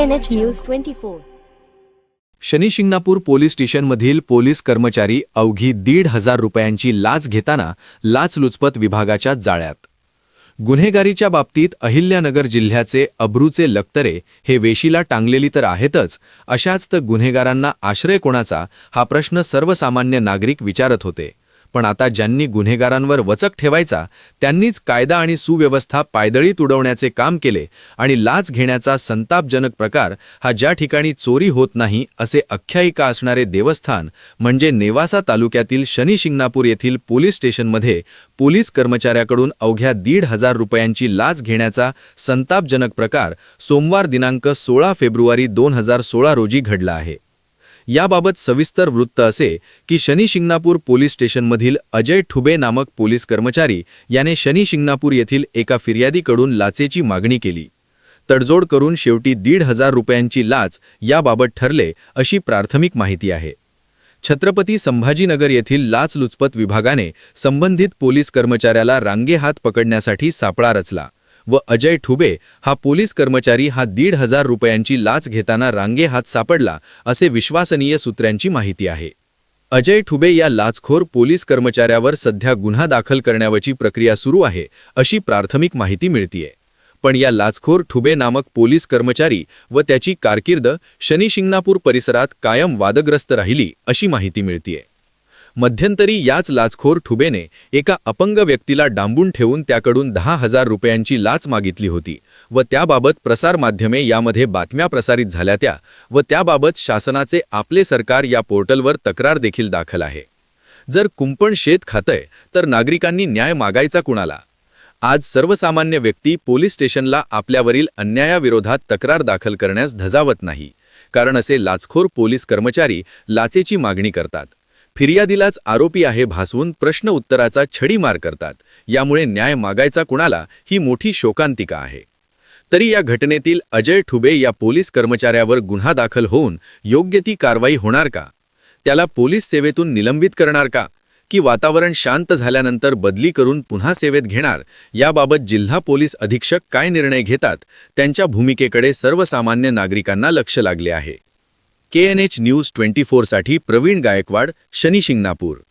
KNH News 24. Shani Shingnapur police स्टेशनमधील police कर्मचारी अवघी 1,500 रुपयांची लाच घेताना लाचलुचपत विभागाच्या जाळ्यात। गुन्हेगारीच्या बाबतीत अहिल्यानगर जिल्ह्याचे अब्रूचे लक्तरे हे वेशीला टांगलेली तर आहेतच, अशाच तर गुन्हेगारांना आश्रय कोणाचा हा प्रश्न सर्वसामान्य नागरिक विचारत होते। पण आता ज्यांनी गुन्हेगारांवर वचक ठेवायचा त्यांनीच कायदा आणि सुव्यवस्था पायदळीत उडवण्याचे काम केले आणि लाच घेण्याचा संतापजनक प्रकार हा ज्या ठिकाणी चोरी होत नाही असे आख्यायिका असणारे देवस्थान म्हणजे नेवासा तालुक्यातील शनी शिंगणापूर येथील पोलीस स्टेशनमध्ये पोलीस कर्मचाऱ्याकडून अवघ्या 1,500 रुपयांची लाच घेण्याचा संतापजनक प्रकार सोमवार दिनांक 16 फेब्रुवारी 2016 रोजी घडला आहे। याबाबत सविस्तर वृत्त असे की शनी शिंगणापूर पोलीस स्टेशनमधील अजय ठुबे नामक पोलीस कर्मचारी याने शनी शिंगणापूर येथील एका फिर्यादीकडून लाचेची मागणी केली। तडजोड करून शेवटी 1,500 रुपयांची लाच याबाबत ठरले अशी प्राथमिक माहिती आहे। छत्रपती संभाजीनगर येथील लाचलुचपत विभागाने संबंधित पोलीस कर्मचाऱ्याला रांगेहात पकडण्यासाठी सापळा रचला व अजय ठुबे हा पोलीस कर्मचारी हा 1,500 रुपयांची लाच घेताना रांगेहात सापडला असे विश्वसनीय सूत्रांची माहिती आहे। अजय ठुबे या लाचखोर पोलीस कर्मचाऱ्यावर सध्या गुन्हा दाखल करण्याची प्रक्रिया सुरू आहे अशी प्राथमिक माहिती मिळतीये। पण या लाचखोर ठुबे नामक पोलीस कर्मचारी व त्याची कारकीर्द शनी शिंगणापूर परिसरात कायम वादग्रस्त राहिली अशी माहिती मिळतीये। मध्यंतरी याच लाचखोर ठुबेने एका अपंग व्यक्तीला डांबून ठेवून त्याकडून 10,000 रुपयांची लाच मागितली होती व त्याबाबत प्रसारमाध्यमे यामध्ये बातम्या प्रसारित झाल्या त्या व त्याबाबत शासनाचे आपले सरकार या पोर्टलवर तक्रार देखील दाखल आहे। जर कुंपण शेत खातंय तर नागरिकांनी न्याय मागायचा कुणाला? आज सर्वसामान्य व्यक्ती पोलीस स्टेशनला आपल्यावरील अन्यायाविरोधात तक्रार दाखल करण्यास धजावत नाही, कारण असे लाचखोर पोलीस कर्मचारी लाचेची मागणी करतात, फिर्यादीलाच आरोपी आहे भासवून प्रश्न उत्तराचा छडीमार करतात। यामुळे न्याय मागायचा कुणाला ही मोठी शोकांतिका आहे। तरी या घटनेतील अजय ठुबे या पोलीस कर्मचाऱ्यावर गुन्हा दाखल होऊन योग्य ती कारवाई होणार का? त्याला पोलीस सेवेतून निलंबित करणार का की वातावरण शांत झाल्यानंतर बदली करून पुन्हा सेवेत घेणार? याबाबत जिल्हा पोलीस अधीक्षक काय निर्णय घेतात त्यांच्या भूमिकेकडे सर्वसामान्य नागरिकांना लक्ष लागले आहे। KNH न्यूज 24 साठी प्रवीण गायकवाड, शनी शिंगणापूर।